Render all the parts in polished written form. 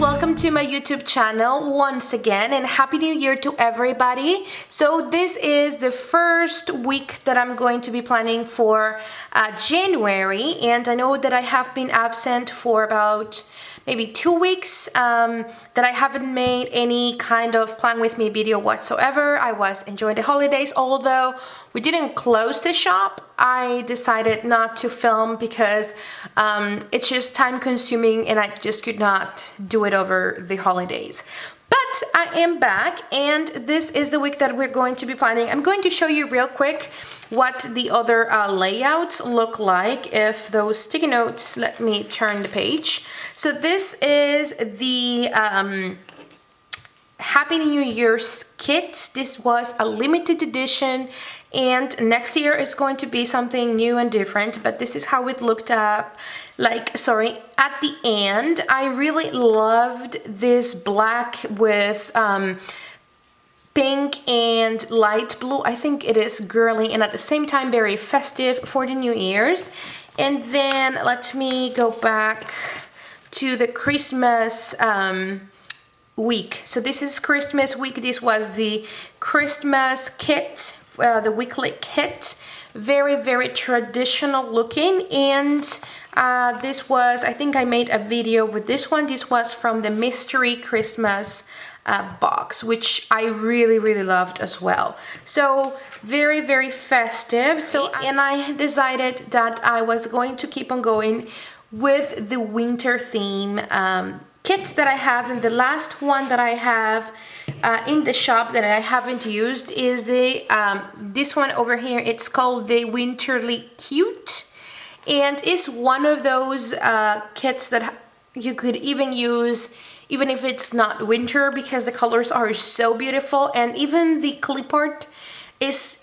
welcome to my YouTube channel once again, and Happy New Year to everybody. So this is the first week that I'm going to be planning for January, and I know that I have been absent for about maybe 2 weeks, that I haven't made any kind of plan with me video whatsoever. I was enjoying the holidays, although we didn't close the shop. I decided not to film because it's just time consuming and I just could not do it over the holidays. But I am back, and this is the week that we're going to be planning. I'm going to show you real quick what the other layouts look like. If those sticky notes, let me turn the page. So this is the Happy New Year's kit. This was a limited edition, and next year is going to be something new and different, but this is how it looked up at the end. I really loved this black with pink and light blue. I think it is girly and at the same time very festive for the New Year's. And then let me go back to the Christmas week. So this is Christmas week. This was the Christmas kit, the weekly kit. Very traditional looking, and this was, I think I made a video with this one. This was from the mystery Christmas box, which I really loved as well. So very festive. So, and I decided that I was going to keep on going with the winter theme kits that I have. And the last one that I have in the shop that I haven't used is the this one over here. It's called the Wintery Cute, and it's one of those kits that you could even use even if it's not winter, because the colors are so beautiful, and even the clip art is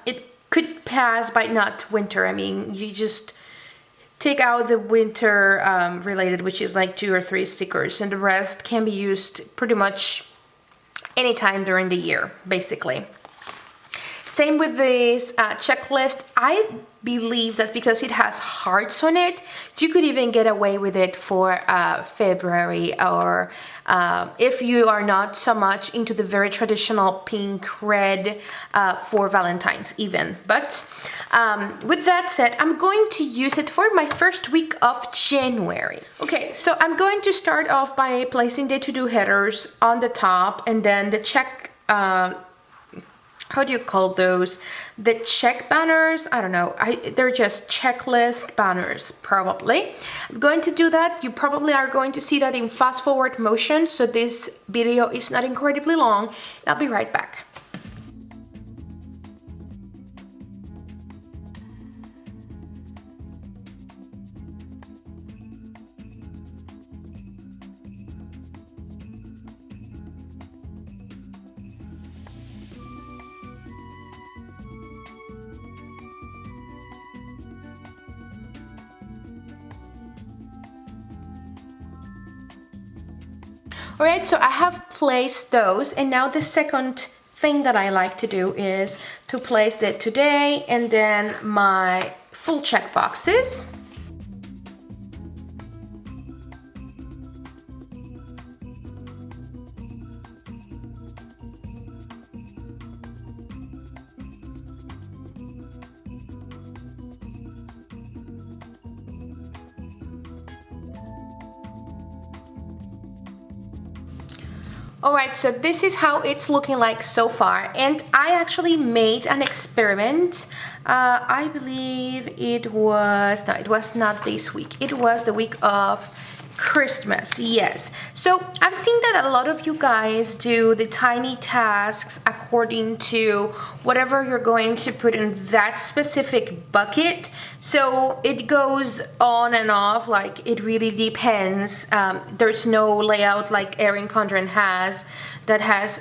it could pass by not winter. I mean, you just take out the winter related, which is like 2 or 3 stickers, and the rest can be used pretty much anytime during the year, basically. Same with this checklist. I believe that because it has hearts on it, you could even get away with it for February, or if you are not so much into the very traditional pink red for Valentine's even. But with that said, I'm going to use it for my first week of January. Okay, so I'm going to start off by placing the to-do headers on the top, and then the check how do you call those? The check banners? I don't know. They're just checklist banners, probably. I'm going to do that. You probably are going to see that in fast forward motion, so this video is not incredibly long. I'll be right back. Alright, so I have placed those, and now the second thing that I like to do is to place the today and then my full check boxes. Alright, so this is how it's looking like so far, and I actually made an experiment. I believe it was not this week, it was the week of Christmas, yes. So I've seen that a lot of you guys do the tiny tasks according to whatever you're going to put in that specific bucket. So it goes on and off, like it really depends. There's no layout like Erin Condren has that has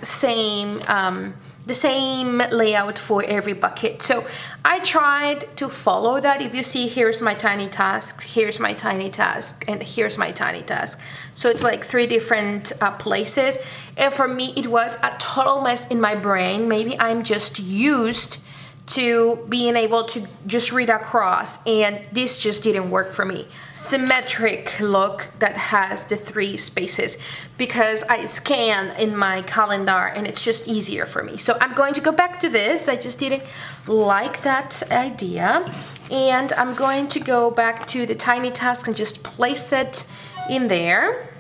the same layout for every bucket. So I tried to follow that. If you see, here's my tiny task, here's my tiny task, and here's my tiny task. So it's like 3 different places. And for me, it was a total mess in my brain. Maybe I'm just used to being able to just read across, and this just didn't work for me. Symmetric look that has the 3 spaces, because I scan in my calendar and it's just easier for me. So I'm going to go back to this. I just didn't like that idea, and I'm going to go back to the tiny task and just place it in there.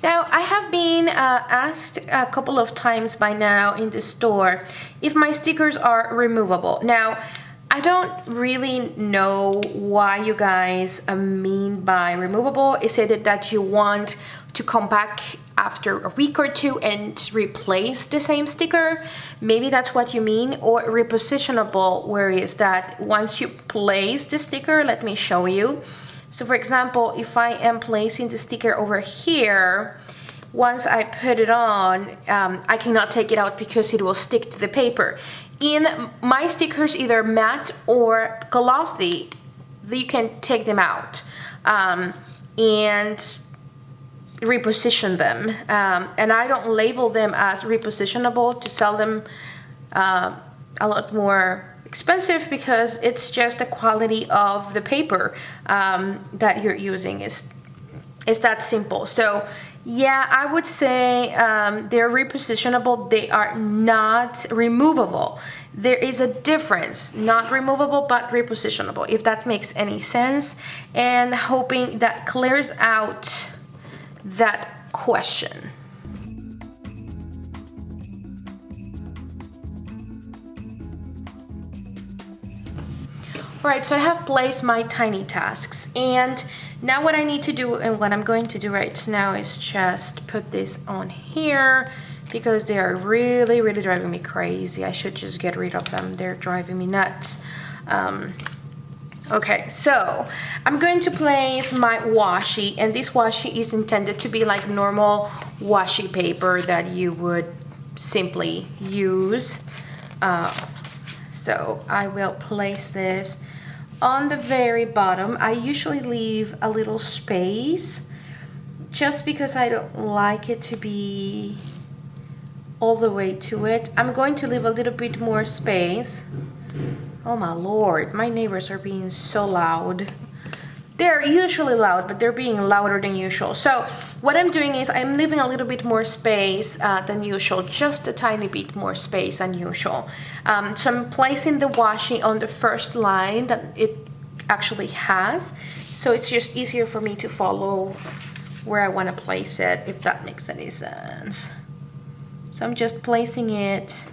Now, I have been asked a couple of times by now in the store if my stickers are removable. Now, I don't really know why you guys mean by removable. Is it that you want to come back after a week or 2 and replace the same sticker? Maybe that's what you mean. Or repositionable, where is that once you place the sticker, let me show you. So for example, if I am placing the sticker over here, once I put it on, I cannot take it out because it will stick to the paper. In my stickers, either matte or glossy, you can take them out and reposition them. And I don't label them as repositionable to sell them a lot more expensive, because it's just the quality of the paper that you're using is that simple. So yeah, I would say they're repositionable. They are not removable. There is a difference, not removable but repositionable, if that makes any sense, and hoping that clears out that question. Alright, so I have placed my tiny tasks, and now what I need to do, and what I'm going to do right now, is just put this on here, because they are really driving me crazy. I should just get rid of them. They're driving me nuts. Okay, so I'm going to place my washi, and this washi is intended to be like normal washi paper that you would simply use. So I will place this on the very bottom. I usually leave a little space just because I don't like it to be all the way to it. I'm going to leave a little bit more space. Oh my lord, my neighbors are being so loud. They're usually loud, but they're being louder than usual. So what I'm doing is I'm leaving a little bit more space than usual, just a tiny bit more space than usual. So I'm placing the washi on the first line that it actually has. So it's just easier for me to follow where I want to place it, if that makes any sense. So I'm just placing it,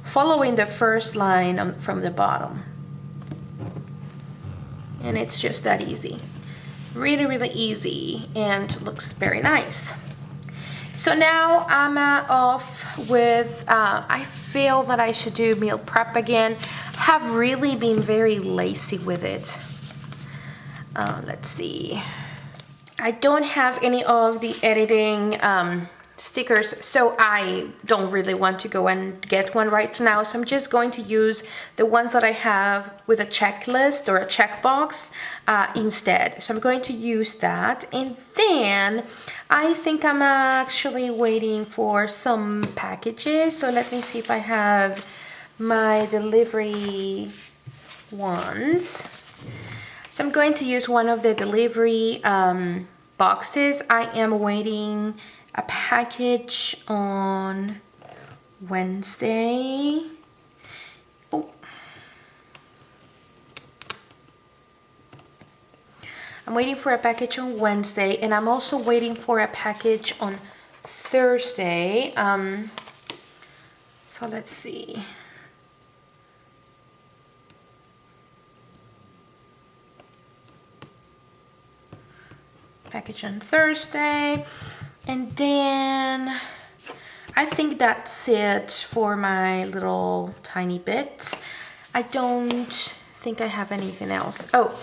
following the first line from the bottom. And it's just that easy. Really easy, and looks very nice. So now I'm off with, I feel that I should do meal prep again. Have really been very lazy with it. Let's see. I don't have any of the editing stickers, so I don't really want to go and get one right now, so I'm just going to use the ones that I have with a checklist or a checkbox instead. So I'm going to use that, and then I think I'm actually waiting for some packages. So let me see if I have my delivery ones. So I'm going to use one of the delivery boxes. I am waiting a package on Wednesday. Oh. I'm waiting for a package on Wednesday, and I'm also waiting for a package on Thursday. So let's see. Package on Thursday. And then I think that's it for my little tiny bits. I don't think I have anything else. Oh,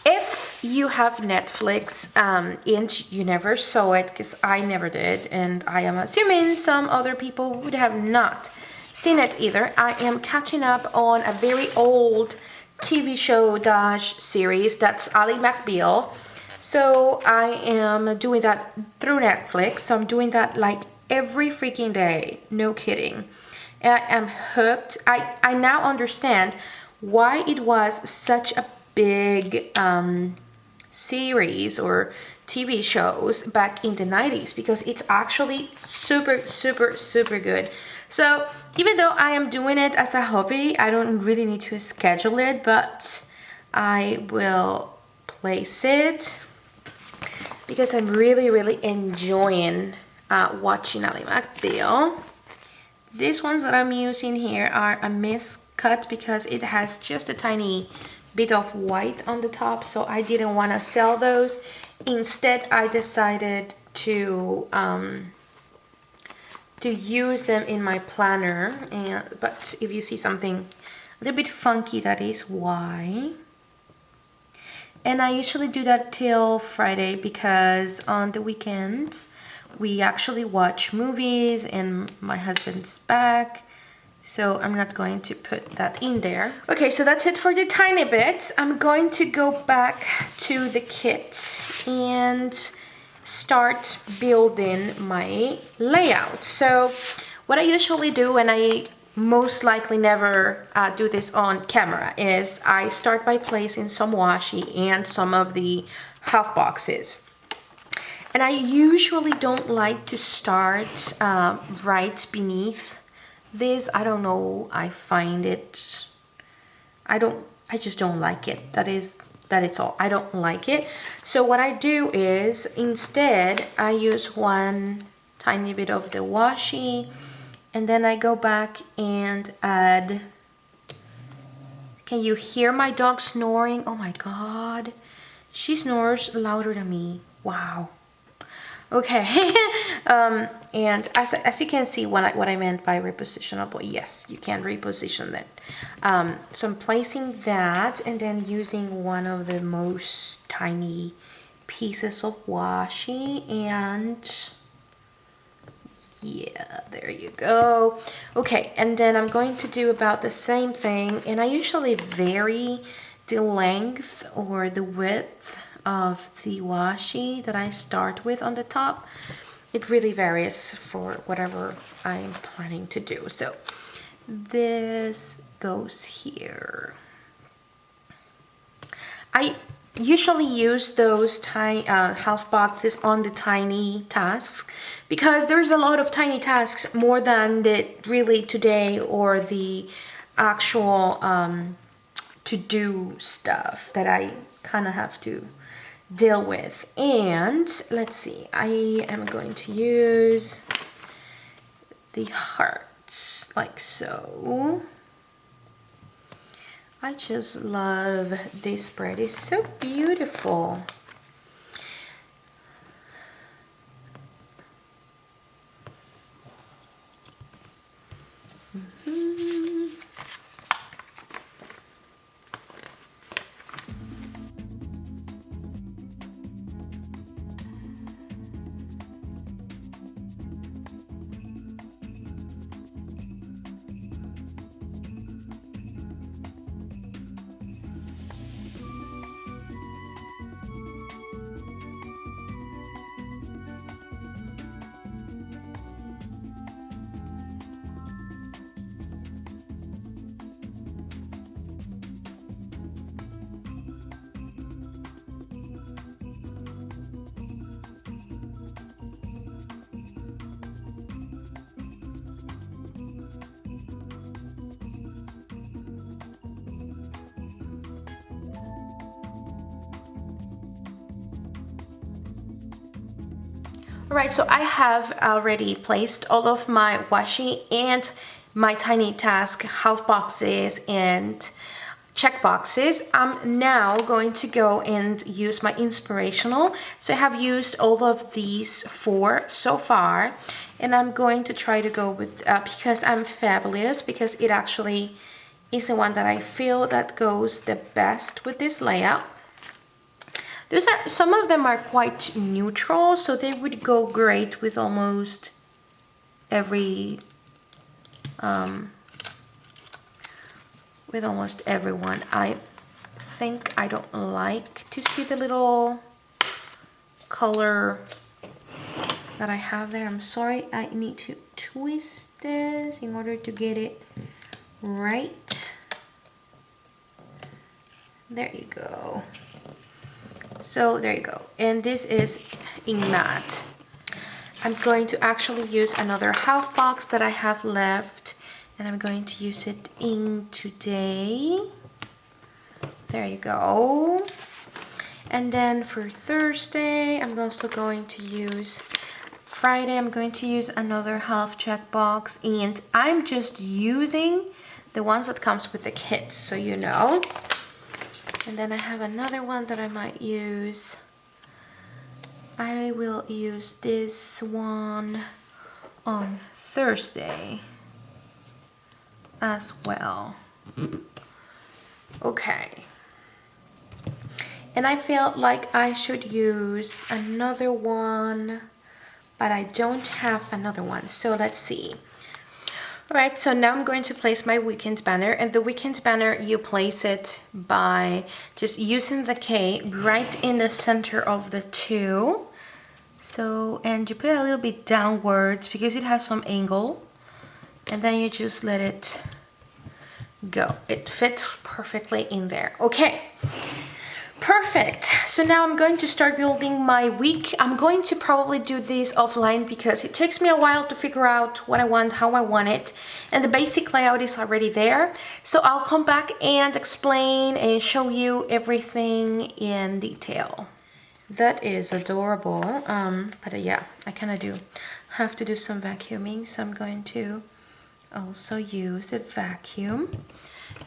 if you have Netflix and you never saw it, because I never did, and I am assuming some other people would have not seen it either, I am catching up on a very old TV show series that's Ally McBeal. So I am doing that through Netflix. So I'm doing that like every freaking day, no kidding. I am hooked. I now understand why it was such a big series or TV shows back in the 90s, because it's actually super, super, super good. So even though I am doing it as a hobby, I don't really need to schedule it, but I will place it because I'm really, really enjoying watching Ally McBeal. These ones that I'm using here are a miscut because it has just a tiny bit of white on the top, so I didn't want to sell those. Instead, I decided to use them in my planner. But if you see something a little bit funky, that is why. And I usually do that till Friday because on the weekends we actually watch movies and my husband's back, so I'm not going to put that in there. Okay, so that's it for the tiny bits. I'm going to go back to the kit and start building my layout. So what I usually do, and I most likely never do this on camera, is I start by placing some washi and some of the half boxes. And I usually don't like to start right beneath this. I don't know, I find it, I just don't like it. That is all. I don't like it. So what I do is, instead, I use one tiny bit of the washi, and then I go back and add. Can you hear my dog snoring? Oh my god. She snores louder than me. Wow. Okay. And as you can see, what I meant by repositionable, yes, you can reposition that. So I'm placing that and then using one of the most tiny pieces of washi, and yeah, there you go. Okay, and then I'm going to do about the same thing, and I usually vary the length or the width of the washi that I start with on the top. It really varies for whatever I'm planning to do. So this goes here. I usually use those tiny half boxes on the tiny tasks because there's a lot of tiny tasks, more than the really today or the actual to-do stuff that I kind of have to deal with. And let's see, I am going to use the hearts like so. I just love this spread. It's so beautiful. Alright, so I have already placed all of my washi and my tiny task half boxes and check boxes. I'm now going to go and use my inspirational. So I have used all of these 4 so far, and I'm going to try to go with because I'm fabulous, because it actually is the one that I feel that goes the best with this layout. Some of them are quite neutral, so they would go great with almost every everyone. I think I don't like to see the little color that I have there. I'm sorry, I need to twist this in order to get it right. There you go. So there you go. And this is in matte. I'm going to actually use another half box that I have left, and I'm going to use it in today. There you go. And then for Thursday, I'm also going to use, Friday, I'm going to use another half check box, and I'm just using the ones that comes with the kit, so you know. And then I have another one that I might use. I will use this one on Thursday as well. Okay. And I feel like I should use another one, but I don't have another one. So let's see. Alright, so now I'm going to place my weekend banner, and the weekend banner, you place it by just using the K right in the center of the two. So, and you put it a little bit downwards because it has some angle, and then you just let it go. It fits perfectly in there. Okay. Perfect. So now I'm going to start building my week. I'm going to probably do this offline because it takes me a while to figure out what I want, how I want it, and the basic layout is already there. So I'll come back and explain and show you everything in detail. That is adorable. But yeah, I kind of do have to do some vacuuming, so I'm going to also use the vacuum.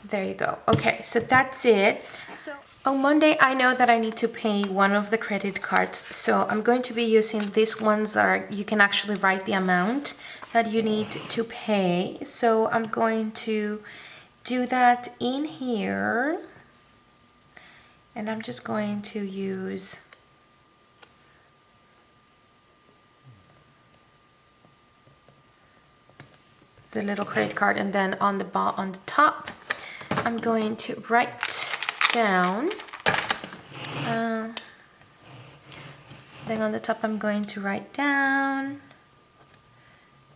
There you go. Okay, so that's it. So on Monday, I know that I need to pay one of the credit cards, so I'm going to be using these ones that are, you can actually write the amount that you need to pay. So I'm going to do that in here, and I'm just going to use the little credit card, and then on the top, I'm going to write down. Then on the top, I'm going to write down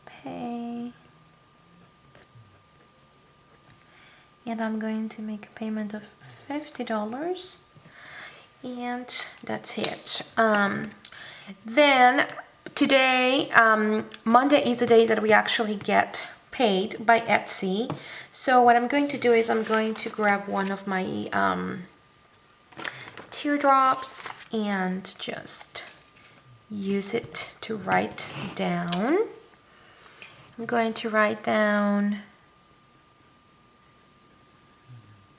pay, and I'm going to make a payment of $50, and that's it. Then today, Monday is the day that we actually get paid by Etsy. So what I'm going to do is I'm going to grab one of my teardrops and just use it to write down. I'm going to write down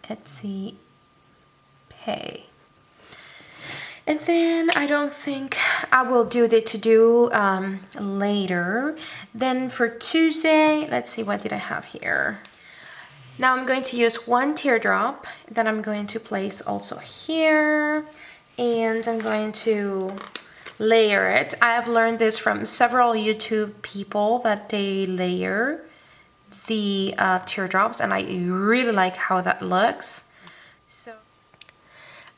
Etsy pay. And then I don't think I will do the to-do later. Then for Tuesday, let's see, what did I have here? Now I'm going to use one teardrop that I'm going to place also here, and I'm going to layer it. I have learned this from several YouTube people that they layer the teardrops, and I really like how that looks. So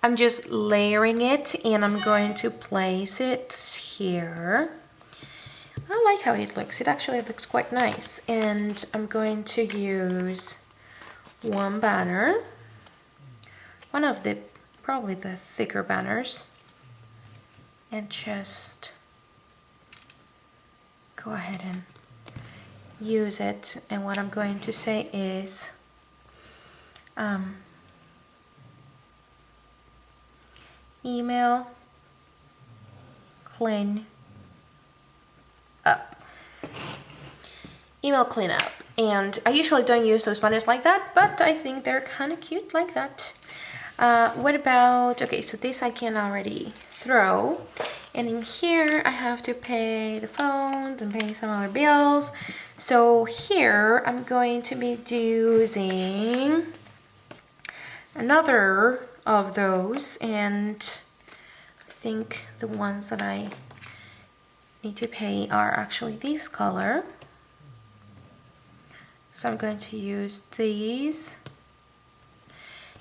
I'm just layering it, and I'm going to place it here. I like how it looks. It actually looks quite nice. And I'm going to use one banner, one of the probably the thicker banners, and just go ahead and use it. And what I'm going to say is email clean up. Email cleanup. And I usually don't use those banners like that, but I think they're kind of cute like that. What about, okay, so this I can already throw. And in here I have to pay the phones and pay some other bills. So here I'm going to be using another of those, and I think the ones that I need to pay are actually this color. So I'm going to use these,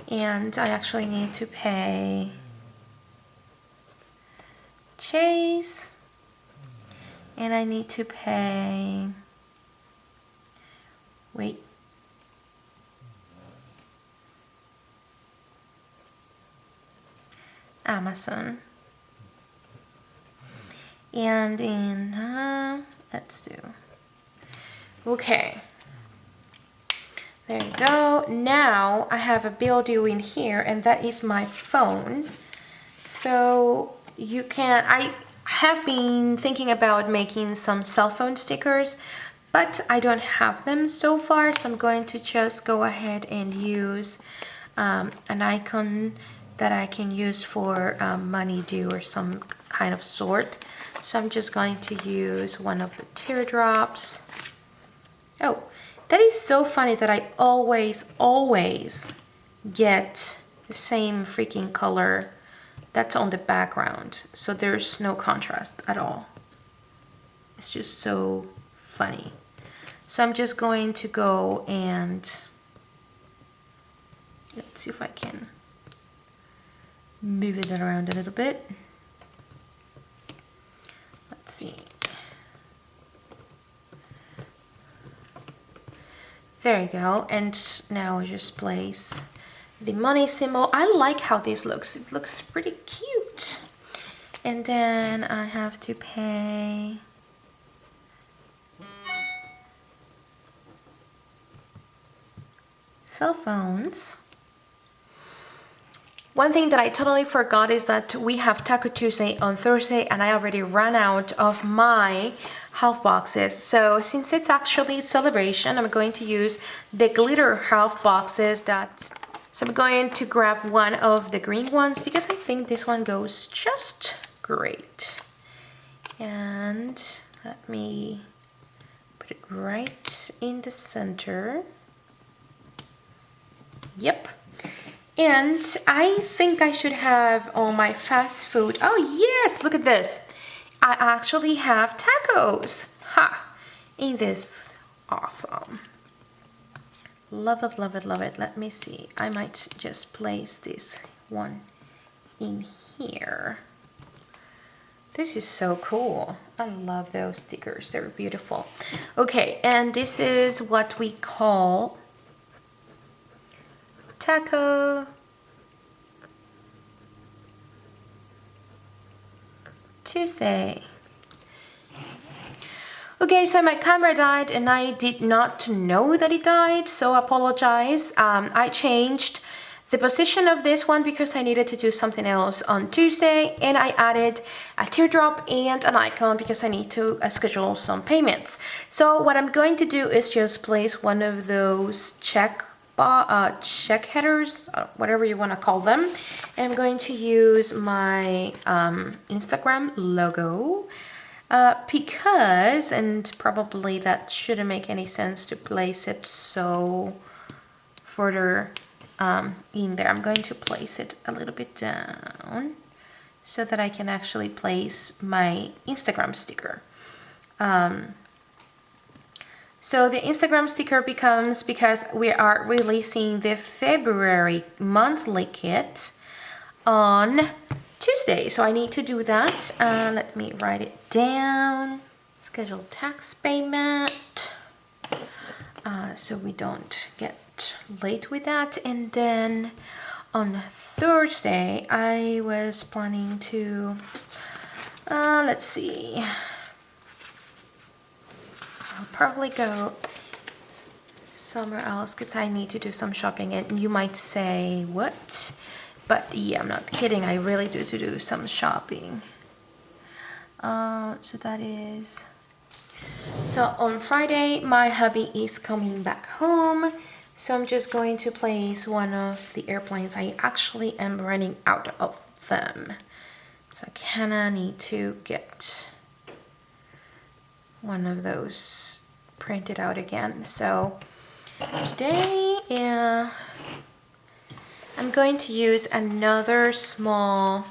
and I actually need to pay Chase And I need to pay, wait. Amazon. And in, let's do, okay. There you go. Now I have a bill due in here, and that is my phone. So you can, I have been thinking about making some cell phone stickers, but I don't have them so far, so I'm going to just go ahead and use an icon that I can use for money due or some kind of sort. So I'm just going to use one of the teardrops. Oh, that is so funny that I always get the same freaking color that's on the background. So there's no contrast at all. It's just so funny. So I'm just going to go and let's see if I can move it around a little bit. Let's see. There you go. And now I just place the money symbol. I like how this looks. It looks pretty cute. And then I have to pay cell phones. One thing that I totally forgot is that we have Taco Tuesday on Thursday, and I already ran out of my half boxes. So since it's actually celebration, I'm going to use the glitter half boxes. So I'm going to grab one of the green ones because I think this one goes just great. And let me put it right in the center. Yep. And I think I should have all my fast food. Oh yes, look at this. I actually have tacos. Ha! Ain't this awesome? Love it, love it, love it. Let me see. I might just place this one in here. This is so cool. I love those stickers. They're beautiful. Okay, and this is what we call Taco Tuesday. Okay, so my camera died and I did not know that it died, so I apologize. I changed the position of this one because I needed to do something else on Tuesday, and I added a teardrop and an icon because I need to schedule some payments. So what I'm going to do is just place one of those check headers, whatever you want to call them, and I'm going to use my Instagram logo because, and probably that shouldn't make any sense to place it so further in there. I'm going to place it a little bit down so that I can actually place my Instagram sticker. So the Instagram sticker becomes, because we are releasing the February monthly kit on Tuesday. So I need to do that. Let me write it down. Schedule tax payment. So we don't get late with that. And then on Thursday, I was planning to, let's see. I'll probably go somewhere else because I need to do some shopping, and you might say, what? But yeah, I'm not kidding. I really do to do some shopping. So that is... So on Friday, my hubby is coming back home. So I'm just going to place one of the airplanes. I actually am running out of them. So I kinda need to get one of those printed out again. So today I'm going to use another small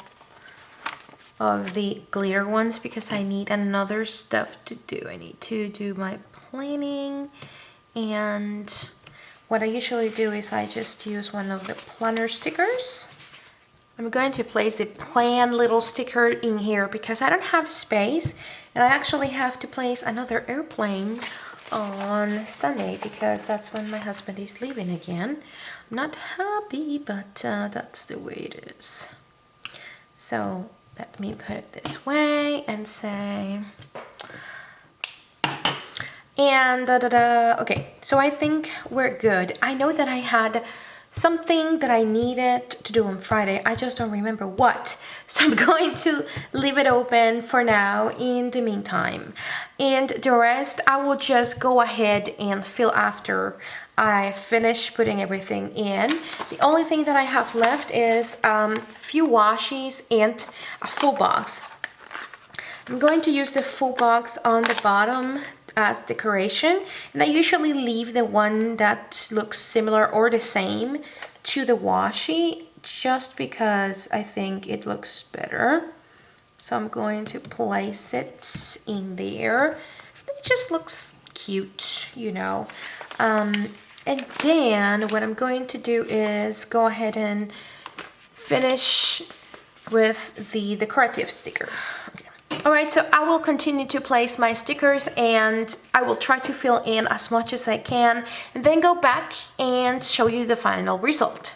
of the glitter ones because I need another stuff to do. I need to do my planning, and what I usually do is I just use one of the planner stickers. I'm going to place the plan little sticker in here because I don't have space, And I actually have to place another airplane on Sunday because that's when my husband is leaving again. I'm not happy, but that's the way it is. So let me put it this way and say, and okay, so I think we're good. I know that I had something that I needed to do on Friday. I just don't remember what. So I'm going to leave it open for now in the meantime. And the rest, I will just go ahead and fill after I finish putting everything in. The only thing that I have left is a few washes and a full box. I'm going to use the full box on the bottom as decoration, and I usually leave the one that looks similar or the same to the washi just because I think it looks better. So I'm going to place it in there. It just looks cute, you know. And then what I'm going to do is go ahead and finish with the decorative stickers. Okay. Alright, so I will continue to place my stickers and I will try to fill in as much as I can and then go back and show you the final result.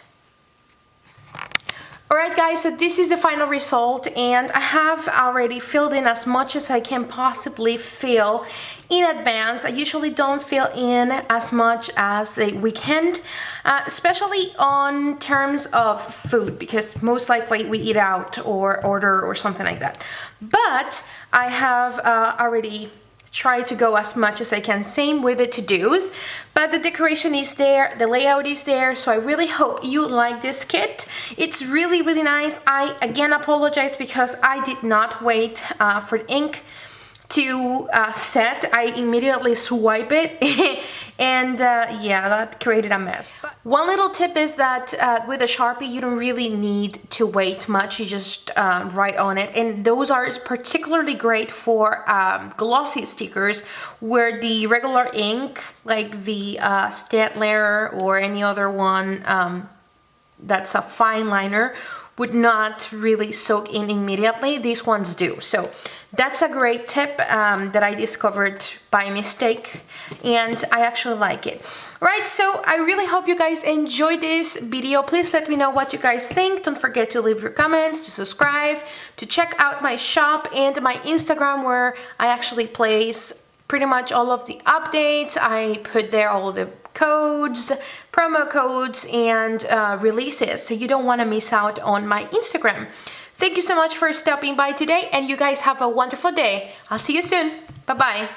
Alright guys, so this is the final result and I have already filled in as much as I can possibly fill in advance. I usually don't fill in as much as the weekend, especially on terms of food, because most likely we eat out or order or something like that. But I have already try to go as much as I can, same with the to-dos, but the decoration is there, the layout is there, so I really hope you like this kit. It's really nice. I again apologize because I did not wait for the ink to set. I immediately swipe it and yeah, that created a mess. But one little tip is that with a Sharpie you don't really need to wait much, you just write on it, and those are particularly great for glossy stickers where the regular ink like the Staedtler or any other one that's a fine liner would not really soak in immediately. These ones do. So that's a great tip that I discovered by mistake and I actually like it. Right, so I really hope you guys enjoyed this video. Please let me know what you guys think. Don't forget to leave your comments, to subscribe, to check out my shop and my Instagram where I actually place pretty much all of the updates. I put there all the codes, promo codes, and releases, so you don't want to miss out on my Instagram. Thank you so much for stopping by today, and you guys have a wonderful day. I'll see you soon. Bye-bye.